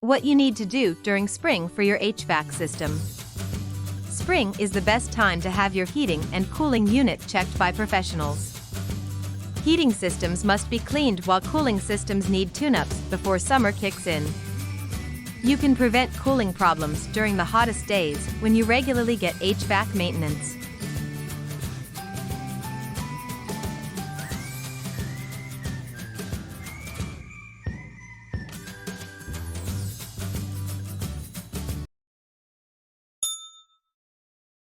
What you need to do during spring for your HVAC system. Spring is the best time to have your heating and cooling unit checked by professionals. Heating systems must be cleaned while cooling systems need tune-ups before summer kicks in. You can prevent cooling problems during the hottest days when you regularly get HVAC maintenance.